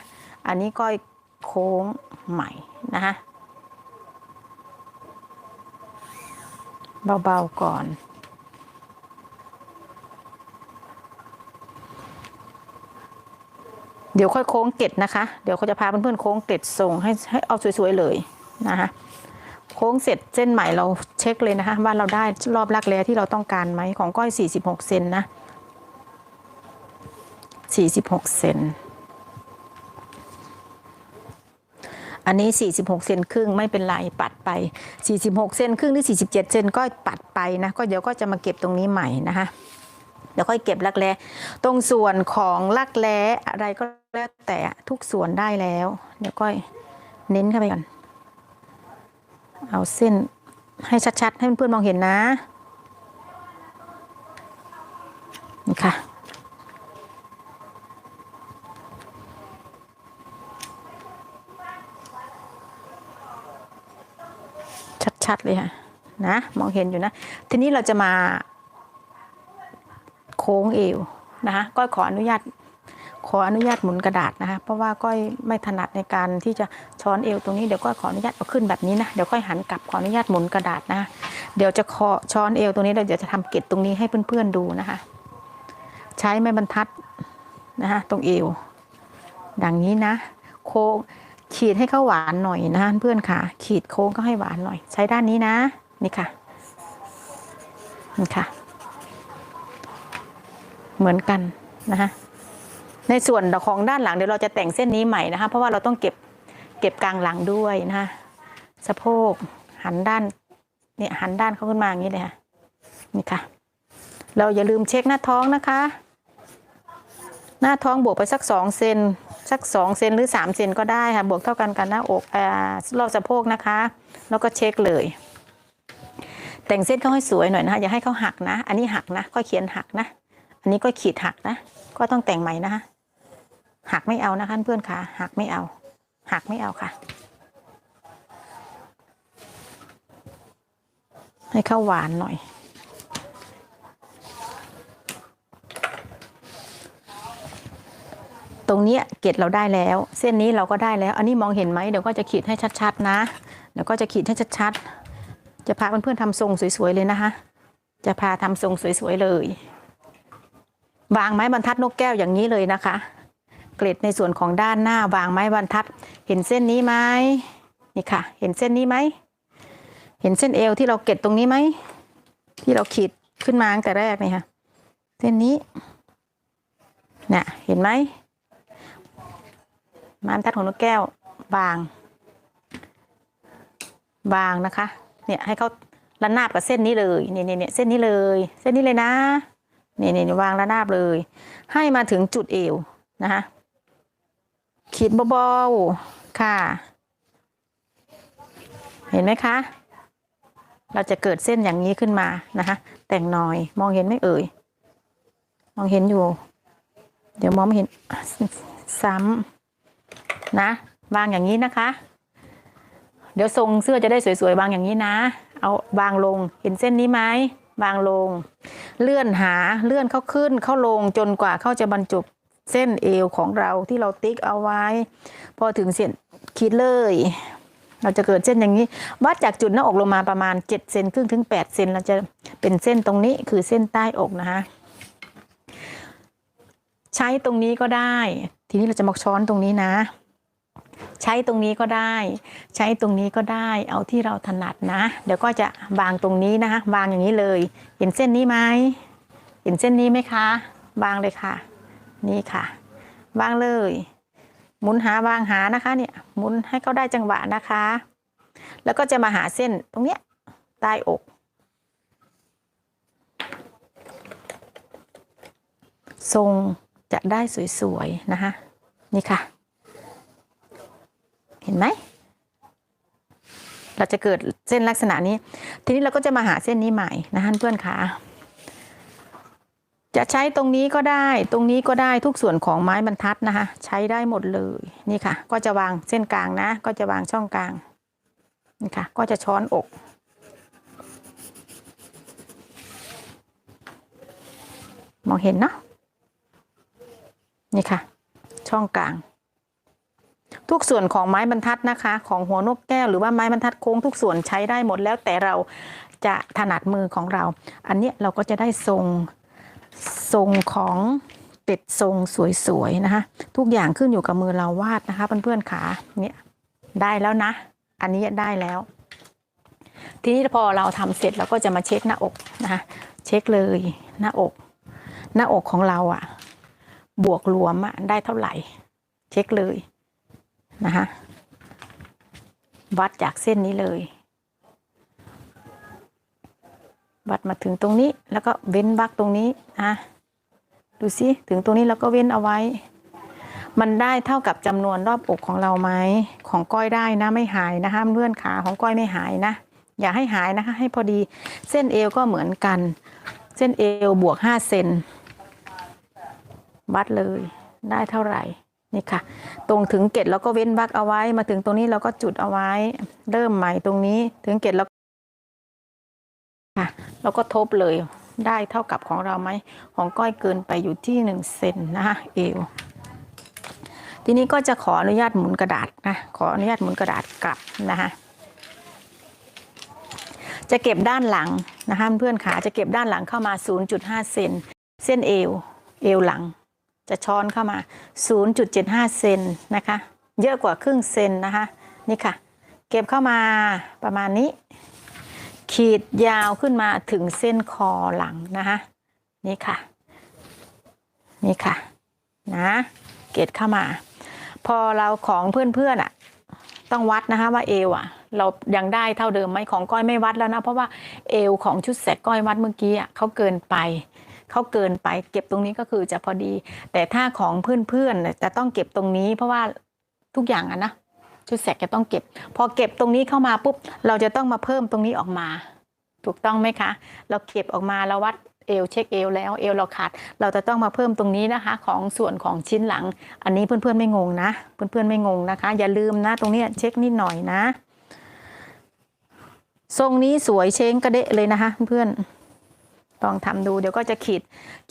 อันนี้ก็โค้งใหม่นะคะเบาๆก่อนเดี๋ยวค่อยโค้งเกล็ดนะคะเดี๋ยวเขาจะพาเพื่อนๆโค้งเกล็ดส่งให้เอาสวยๆเลยนะคะโค้งเสร็จเส้นใหม่เราเช็คเลยนะคะว่าเราได้รอบรักแร้ที่เราต้องการไหมของก้อย46 เซนนะ46 เซนอันนี้46 เซนครึ่งไม่เป็นไรปัดไป46 เซนครึ่งหรือ47 เซนก็ปัดไปนะก็เดี๋ยวก็จะมาเก็บตรงนี้ใหม่นะคะ เดี๋ยวค่อยเก็บรักแร้ตรงส่วนของรักแร้อะไรก็แล้วแต่ทุกส่วนได้แล้วเดี๋ยวก็เน้นเข้าไปก่อนเอาเส้นให้ชัดๆให้เพื่อนๆมองเห็นนะนี่ค่ะชัดๆเลยค่ะนะมองเห็นอยู่นะทีนี้เราจะมาโค้งเอวนะคะก้อยขออนุญาตหมุนกระดาษนะคะเพราะว่าก้อยไม่ถนัดในการที่จะช้อนเอวตรงนี้เดี๋ยวก้อยขออนุญาตเอาขึ้นแบบนี้นะเดี๋ยวก้อยหันกลับขออนุญาตหมุนกระดาษนะเดี๋ยวจะช้อนเอวตรงนี้เดี๋ยวจะทำเกล็ดตรงนี้ให้เพื่อนๆดูนะคะใช้ไม้บรรทัดนะคะตรงเอวดังนี้นะโค้งขีดให้เข้าหวานหน่อยนะเพื่อนค่ะขีดโค้งก็ให้หวานหน่อยใช้ด้านนี้นะนี่ค่ะนี่ค่ะเหมือนกันนะคะในส่วนของด้านหลังเดี๋ยวเราจะแต่งเส้นนี้ใหม่นะคะเพราะว่าเราต้องเก็บกลางหลังด้วยนะคะสะโพกหันด้านเนี่ยหันด้านเข้าขึ้นมาอย่างนี้เลยค่ะนี่ค่ะเราอย่าลืมเช็คหน้าท้องนะคะหน้าท้องบวกไปสัก2 เซนหรือ3 เซนก็ได้ค่ะบวกเท่ากันหน้าอกรอบสะโพกนะคะแล้วก็เช็คเลยแต่งเส้นเขาให้สวยหน่อยนะคะอย่าให้เขาหักนะอันนี้หักนะก็เขียนหักนะอันนี้ก็ขีดหักนะก็ต้องแต่งใหม่นะคะหักไม่เอานะคะเพื่อนค่ะหักไม่เอาค่ะให้เข้าหวานหน่อยตรงนี้เกล็ดเราได้แล้วเส้นนี้เราก็ได้แล้วอันนี้มองเห็นไหมเดี๋ยวก็จะขีดให้ชัดๆนะเดี๋ยวก็จะขีดให้ชัดๆจะพาเพื่อนๆทำทรงสวยๆเลยนะคะจะพาทำทรงสวยๆเลยวางไม้บรรทัดนกแก้วอย่างนี้เลยนะคะเกล็ดในส่วนของด้านหน้าวางไม้บรรทัดเห็นเส้นนี้ไหมนี่ค่ะเห็นเส้นนี้ไหมเห็นเส้นเอวที่เราเกล็ดตรงนี้ไหมที่เราขีดขึ้นมาตั้งแต่แรกนี่ค่ะเส้นนี้เนี่ยเห็นไหมไม้บรรทัดของนกแก้ววางนะคะเนี่ยให้เขาระนาบกับเส้นนี้เลยเนี่ยเส้นนี้เลยนะนี่วางระนาบเลยให้มาถึงจุดเอวนะคะขีดเบาๆค่ะเห็นไหมคะเราจะเกิดเส้นอย่างนี้ขึ้นมานะคะแต่งหน่อยมองเห็นไหมเอ่ยมองเห็นอยู่เดี๋ยวมองไม่เห็นซ้ำนะวางอย่างนี้นะคะเดี๋ยวทรงเสื้อจะได้สวยๆวางอย่างนี้นะเอาวางลงเห็นเส้นนี้ไหมวางลงเลื่อนเข้าขึ้นเข้าลงจนกว่าเขาจะบรรจบเส้นเอวของเราที่เราติ๊กเอาไว้พอถึงเส้นขีดเลยเราจะเกิดเส้นอย่างนี้วัดจากจุดหน้าอกลงมาประมาณ7 เซนครึ่งถึง8 เซนเราจะเป็นเส้นตรงนี้คือเส้นใต้อกนะคะใช้ตรงนี้ก็ได้ทีนี้เราจะมาช้อนตรงนี้นะใช้ตรงนี้ก็ได้ใช้ตรงนี้ก็ได้เอาที่เราถนัดนะเดี๋ยวก็จะวางตรงนี้นะคะวางอย่างนี้เลยเห็นเส้นนี้ไหมเห็นเส้นนี้ไหมคะวางเลยค่ะนี่ค่ะวางเลยหมุนวางหานะคะเนี่ยหมุนให้เขาได้จังหวะนะคะแล้วก็จะมาหาเส้นตรงเนี้ยใต้อกทรงจะได้สวยๆนะคะนี่ค่ะเห็นไหมเราจะเกิดเส้นลักษณะนี้ทีนี้เราก็จะมาหาเส้นนี้ใหม่นะคะเพื่อนค่ะจะใช้ตรงนี้ก็ได้ตรงนี้ก็ได้ทุกส่วนของไม้บรรทัดนะคะใช้ได้หมดเลยนี่ค่ะก็จะวางเส้นกลางนะก็จะวางช่องกลางนี่ค่ะก็จะช้อนอกมองเห็นเนาะนี่ค่ะช่องกลางทุกส่วนของไม้บรรทัดนะคะของหัวนกแก้วหรือว่าไม้บรรทัดโค้งทุกส่วนใช้ได้หมดแล้วแต่เราจะถนัดมือของเราอันนี้เราก็จะได้ทรงของเป็ดทรงสวยๆนะคะทุกอย่างขึ้นอยู่กับมือเราวาดนะคะเพื่อนๆขาเนี่ยได้แล้วนะอันนี้ได้แล้วทีนี้พอเราทำเสร็จเราก็จะมาเช็คหน้าอกนะคะเช็คเลยหน้าอกของเราอ่ะบวกรวมได้เท่าไหร่เช็คเลยนะคะวัดจากเส้นนี้เลยวัดมาถึงตรงนี้แล้วก็เว้นวรรคตรงนี้นะ ดูสิถึงตรงนี้เราก็เว้นเอาไว้มันได้เท่ากับจำนวนรอบอกของเราไหมของก้อยได้นะไม่หายนะคะเลื่อนขาของก้อยไม่หายนะอย่าให้หายนะคะให้พอดีเส้นเอวก็เหมือนกันเส้นเอวบวก5 เซนวัดเลยได้เท่าไหร่นี่ค่ะตรงถึงเกล็ดแล้วก็เว้นวรรคเอาไว้มาถึงตรงนี้เราก็จุดเอาไว้เริ่มใหม่ตรงนี้ถึงเกล็ดแล้วค่ะเราก็ทบเลยได้เท่ากับของเราไหมของก้อยเกินไปอยู่ที่1 เซนนะคะเอวทีนี้ก็จะขออนุญาตหมุนกระดาษนะขออนุญาตหมุนกระดาษกลับนะคะจะเก็บด้านหลังนะคะเพื่อนขาจะเก็บด้านหลังเข้ามา 0.5 เซนเส้นเอวหลังจะช้อนเข้ามา 0.75 เซนนะคะเยอะกว่าครึ่งเซนนะคะนี่ค่ะเก็บเข้ามาประมาณนี้ขีดยาวขึ้นมาถึงเส้นคอหลังนะคะนี่ค่ะนี่ค่ะนะเก็บเข้ามาพอเราของเพื่อนๆอ่ะต้องวัดนะคะว่าเอวอ่ะเรายังได้เท่าเดิมไหมของก้อยไม่วัดแล้วนะเพราะว่าเอวของชุดแสกก้อยวัดเมื่อกี้อ่ะเขาเกินไปเก็บตรงนี้ก็คือจะพอดีแต่ถ้าของเพื่อนๆจะต้องเก็บตรงนี้เพราะว่าทุกอย่างอะนะชุดแสกจะต้องเก็บพอเก็บตรงนี้เข้ามาปุ๊บเราจะต้องมาเพิ่มตรงนี้ออกมาถูกต้องไหมคะเราเก็บออกมาเราวัดเอวเช็คเอวแล้วเอวเราขาดเราจะต้องมาเพิ่มตรงนี้นะคะของส่วนของชิ้นหลังอันนี้เพื่อนๆไม่งงนะเพื่อนๆไม่งงนะคะอย่าลืมนะตรงนี้เช็คนิดหน่อยนะทรงนี้สวยเช้งกระเดะเลยนะคะเพื่อนลองทำดูเดี๋ยวก็จะ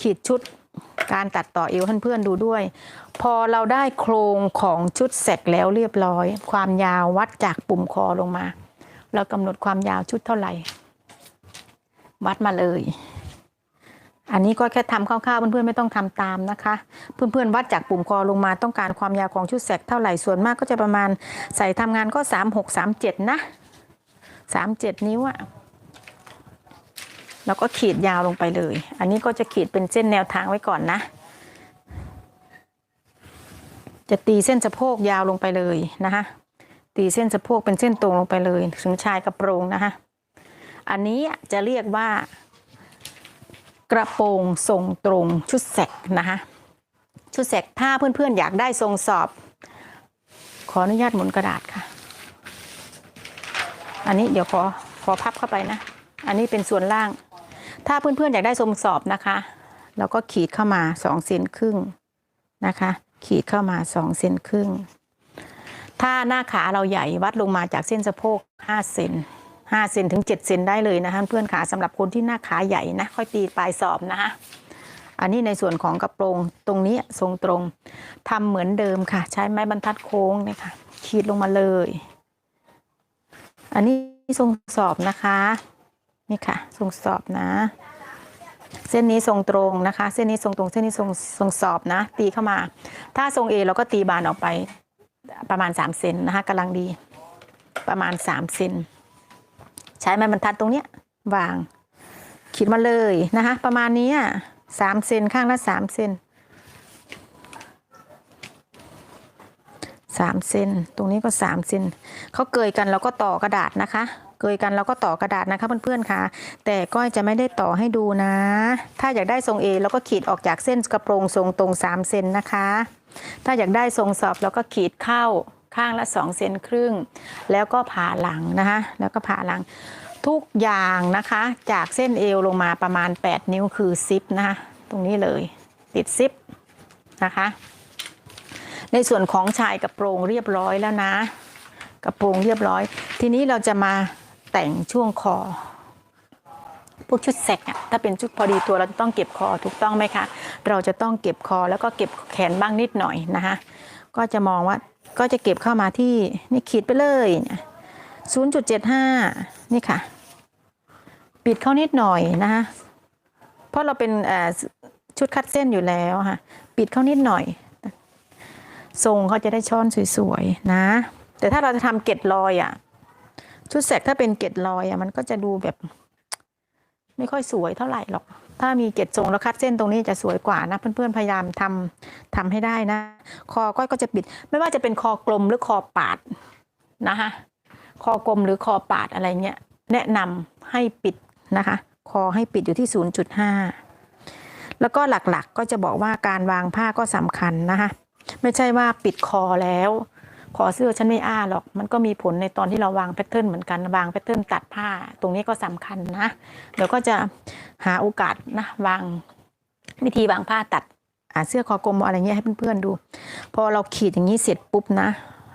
ขีดชุดการตัดต่อเอวเพื่อนๆดูด้วยพอเราได้โครงของชุดแสกแล้วเรียบร้อยความยาววัดจากปุ่มคอลงมาเรากำหนดความยาวชุดเท่าไหร่วัดมาเลยอันนี้ก็แค่ทำคร่าวๆเพื่อนๆไม่ต้องทำตามนะคะเพื่อนๆวัดจากปุ่มคอลงมาต้องการความยาวของชุดแสกเท่าไหร่ส่วนมากก็จะประมาณใส่ทำงานก็36 37นะ37 นิ้วอะแล้วก็ขีดยาวลงไปเลยอันนี้ก็จะขีดเป็นเส้นแนวทางไว้ก่อนนะจะตีเส้นสะโพกยาวลงไปเลยนะคะตีเส้นสะโพกเป็นเส้นตรงลงไปเลยถึงชายกระโปรงนะคะอันนี้จะเรียกว่ากระโปรงทรงตรงชุดแสกนะคะชุดแสกถ้าเพื่อนๆอยากได้ทรงสอบขออนุญาตหมุนกระดาษค่ะอันนี้เดี๋ยวขอพับเข้าไปนะอันนี้เป็นส่วนล่างถ้าเพื่อนๆอยากได้ทรงสอบนะคะเราก็ขีดเข้ามา2 เซนครึ่งนะคะขีดเข้ามา2 เซนครึ่งถ้าหน้าขาเราใหญ่วัดลงมาจากเส้นสะโพก5 เซน5 เซนถึง 7 เซนได้เลยนะคะเพื่อนขาสำหรับคนที่หน้าขาใหญ่นะค่อยตีปลายสอบนะคะอันนี้ในส่วนของกระโปรงตรงนี้ทรงตรงทำเหมือนเดิมค่ะใช้ไม้บรรทัดโค้งเนี่ยค่ะขีดลงมาเลยอันนี้ทรงสอบนะคะนี่ค่ะทรงสอบนะเส้นนี้ทรงตรงนะคะเส้นนี้ทรงตรงเส้นนี้ทรงสอบนะตีเข้ามาถ้าทรงเอเราก็ตีบานออกไปประมาณ3 เซนนะคะกำลังดีประมาณ3 เซนใช้ไม้บรรทัดตรงเนี้ยวางขีดมาเลยนะคะประมาณนี้3 เซนข้างละ3 เซน3 เซนตรงนี้ก็3 เซนเขาเกยกันเราก็ต่อกระดาษนะคะเกยกันเราก็ต่อกระดาษนะคะเพื่อนๆค่ะแต่ก้อยจะไม่ได้ต่อให้ดูนะถ้าอยากได้ทรง A เราก็ขีดออกจากเส้นกระโปรงทรงตรง3 เซนนะคะถ้าอยากได้ทรงสอบเราก็ขีดเข้าข้างละ2 เซนครึ่งแล้วก็ผ่าหลังนะคะแล้วก็ผ่าหลังทุกอย่างนะคะจากเส้นเอวลงมาประมาณ8 นิ้วคือซิปนะคะตรงนี้เลยติดซิปนะคะในส่วนของชายกระโปรงเรียบร้อยแล้วนะกระโปรงเรียบร้อยทีนี้เราจะมาแต่งช่วงคอพวกชุดแสกถ้าเป็นชุดพอดีตัวเราจะต้องเก็บคอถูกต้องไหมคะเราจะต้องเก็บคอแล้วก็เก็บแขนบ้างนิดหน่อยนะคะก็จะมองว่าก็จะเก็บเข้ามาที่นี่ขีดไปเลย 0.75 นี่ค่ะปิดเข้านิดหน่อยนะคะเพราะเราเป็นชุดคัดเส้นอยู่แล้วค่ะปิดเข้านิดหน่อยทรงเขาจะได้ช้อนสวยๆนะแต่ถ้าเราจะทำเกล็ดลอยชุดแสกถ้าเป็นเกล็ดลอยมันก็จะดูแบบไม่ค่อยสวยเท่าไหร่หรอกถ้ามีเกล็ดทรงแล้วคัดเส้นตรงนี้จะสวยกว่านะเพื่อนๆพยายามทำให้ได้นะคอก้อยก็จะปิดไม่ว่าจะเป็นคอกลมหรือคอปาดนะคะคอกลมหรือคอปาดอะไรเงี้ยแนะนำให้ปิดนะคะคอให้ปิดอยู่ที่ 0.5 แล้วก็หลักๆก็จะบอกว่าการวางผ้าก็สำคัญนะคะไม่ใช่ว่าปิดคอแล้วคอเสื้อฉันไม่อ้าหรอกมันก็มีผลในตอนที่เราวางแพทเทิร์นเหมือนกันวางแพทเทิร์นตัดผ้าตรงนี้ก็สำคัญนะเดี๋ยวก็จะหาโอกาสนะวางวิธีวางผ้าตัดเสื้อคอกลมอะไรเงี้ยให้เพื่อนๆดูพอเราขีดอย่างนี้เสร็จปุ๊บนะ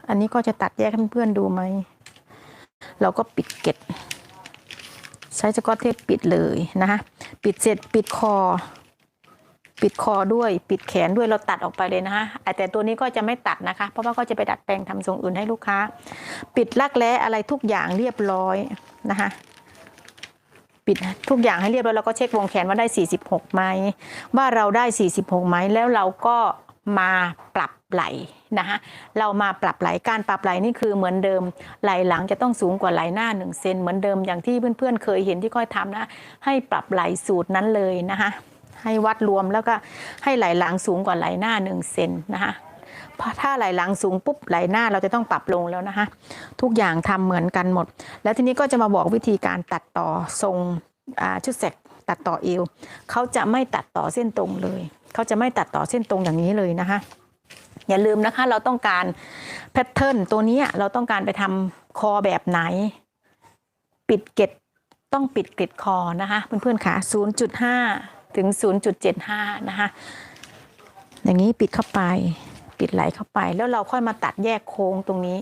อันนี้ก็จะตัดแยกให้เพื่อนๆดูไหมเราก็ปิดเกล็ดใช้สกอตเทปปิดเลยนะคะปิดเสร็จปิดคอด้วยปิดแขนด้วยเราตัดออกไปเลยนะคะแต่ตัวนี้ก็จะไม่ตัดนะคะเพราะว่าก็จะไปดัดแปลงทำทรงอื่นให้ลูกค้าปิดรักแร้อะไรทุกอย่างเรียบร้อยนะคะปิดทุกอย่างให้เรียบร้อยแล้วก็เช็ควงแขนว่าได้46ไหมว่าเราได้46ไหมแล้วเราก็มาปรับไหล่นะคะเรามาปรับไหล่การปรับไหล่นี่คือเหมือนเดิมไหล่หลังจะต้องสูงกว่าไหล่หน้า1เซนเหมือนเดิมอย่างที่เพื่อนๆเคยเห็นที่ค่อยทำนะให้ปรับไหล่สูตรนั้นเลยนะคะให้วัดรวมแล้วก็ให้ไหล่หลังสูงกว่าไหล่หน้า1เซนนะคะเพราะถ้าไหล่หลังสูงปุ๊บไหล่หน้าเราจะต้องปรับลงแล้วนะคะทุกอย่างทำเหมือนกันหมดแล้วทีนี้ก็จะมาบอกวิธีการตัดต่อทรงชุดแสกตัดต่อเอวเขาจะไม่ตัดต่อเส้นตรงเลยเขาจะไม่ตัดต่อเส้นตรงอย่างนี้เลยนะคะอย่าลืมนะคะเราต้องการแพทเทิร์นตัวนี้เราต้องการไปทำคอแบบไหนปิดเกล็ดต้องปิดเกล็ดคอนะคะเพื่อนๆค่ะ 0.5 ถึง 0.75 นะคะอย่างนี้ปิดเข้าไปปิดไหลเข้าไปแล้วเราค่อยมาตัดแยกโค้งตรงนี้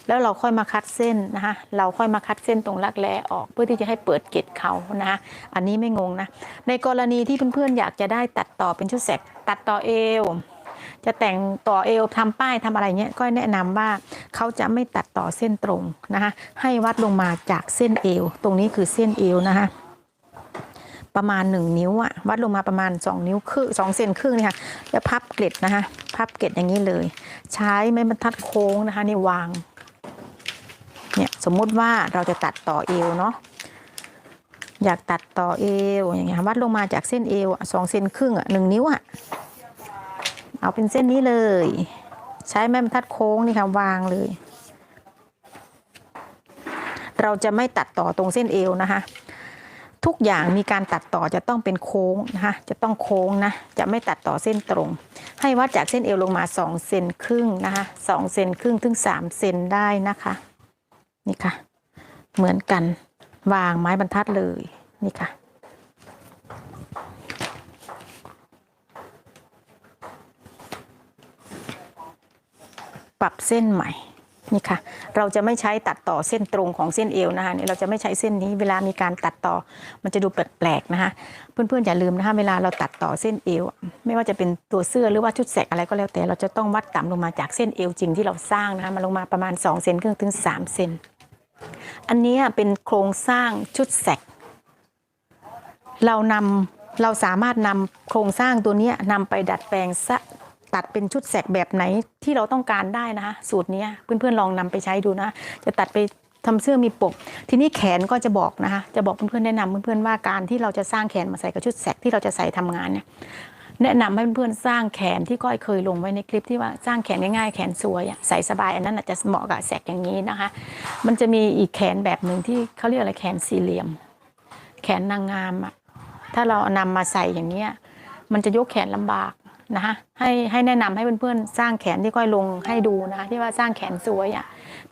แล้วเราค่อยมาคัดเส้นนะคะเราค่อยมาคัดเส้นตรงรักแร้ออกเพื่อที่จะให้เปิดเกล็ดเขานะคะอันนี้ไม่งงนะในกรณีที่เพื่อนๆอยากจะได้ตัดต่อเป็นชุดแสกตัดต่อเอวจะแต่งต่อเอวทำป้ายทำอะไรเงี้ยก็แนะนำว่าเขาจะไม่ตัดต่อเส้นตรงนะคะให้วัดลงมาจากเส้นเอวตรงนี้คือเส้นเอวนะคะประมาณ1นิ้ววัดลงมาประมาณ2นิ้วครึ่ง2เซนครึ่งนี่ค่ะแล้วพับเกล็ดนะคะพับเกล็ดอย่างนี้เลยใช้ไม้บรรทัดโค้งนะคะนี่วางเนี่ยสมมุติว่าเราจะตัดต่อเอวเนาะอยากตัดต่อเอวอย่างเงี้ยวัดลงมาจากเส้นเอว2เซนครึ่ง1นิ้วเอาเป็นเส้นนี้เลยใช้ไม้บรรทัดโค้งนี่ค่ะวางเลยเราจะไม่ตัดต่อตรงเส้นเอวนะคะทุกอย่างมีการตัดต่อจะต้องเป็นโค้งนะคะจะต้องโค้งนะจะไม่ตัดต่อเส้นตรงให้วัดจากเส้นเอวลงมา2เซนครึ่งนะคะ2เซนครึ่งถึง3เซนได้นะคะนี่ค่ะเหมือนกันวางไม้บรรทัดเลยนี่ค่ะปรับเส้นใหม่นี่ค่ะเราจะไม่ใช้ตัดต่อเส้นตรงของเส้นเอวนะคะนี่เราจะไม่ใช้เส้นนี้เวลามีการตัดต่อมันจะดูแปลกๆนะคะเพื่อนๆอย่าลืมนะคะเวลาเราตัดต่อเส้นเอวไม่ว่าจะเป็นตัวเสื้อหรือว่าชุดแสกอะไรก็แล้วแต่เราจะต้องวัดต่ำลงมาจากเส้นเอวจริงที่เราสร้างนะคะมาลงมาประมาณ2เซนครึ่งถึง3เซนอันนี้เป็นโครงสร้างชุดแสกเราสามารถนำโครงสร้างตัวนี้นำไปดัดแปลงตัดเป็นชุดแสกแบบไหนที่เราต้องการได้นะคะสูตรนี้เพื่อนๆลองนำไปใช้ดูนะจะตัดไปทำเสื้อมีปกทีนี้แขนก็จะบอกนะคะจะบอกเพื่อนๆแนะนำเพื่อนๆว่าการที่เราจะสร้างแขนมาใส่กับชุดแสกที่เราจะใส่ทำงานเนี่ยแนะนำให้เพื่อนๆสร้างแขนที่ก้อยเคยลงไว้ในคลิปที่ว่าสร้างแขนง่ายๆแขนสวยใส่สบายอันนั้นอาจจะเหมาะกับแสกอย่างนี้นะคะมันจะมีอีกแขนแบบหนึ่งที่เขาเรียกอะไรแขนสี่เหลี่ยมแขนนางงามถ้าเรานำมาใส่อย่างนี้มันจะยกแขนลำบากนะคะให้แนะนำให้เพื่อนๆสร้างแขนที่ก้อยลงให้ดูนะคะที่ว่าสร้างแขนสวย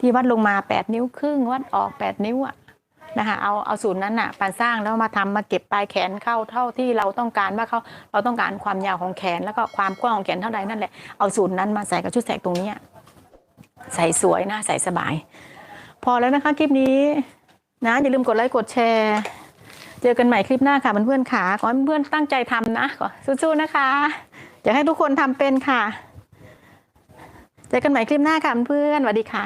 ที่วัดลงมา8นิ้วครึ่งวัดออก8นิ้วนะคะเอาสูตรนั้นปานสร้างแล้วมาทำมาเก็บปลายแขนเข้าเท่าที่เราต้องการว่าเราต้องการความยาวของแขนแล้วก็ความกว้างของแขนเท่าใดนั่นแหละเอาสูตรนั้นมาใส่กับชุดแสกตรงนี้ใส่สวยนะใส่สบายพอแล้วนะคะคลิปนี้นะอย่าลืมกดไลค์กดแชร์เจอกันใหม่คลิปหน้าค่ะเพื่อนๆค่ะขอให้เพื่อนๆตั้งใจทำนะขอสู้ๆนะคะอยากให้ทุกคนทำเป็นค่ะเจอกันใหม่คลิปหน้าค่ะเพื่อนสวัสดีค่ะ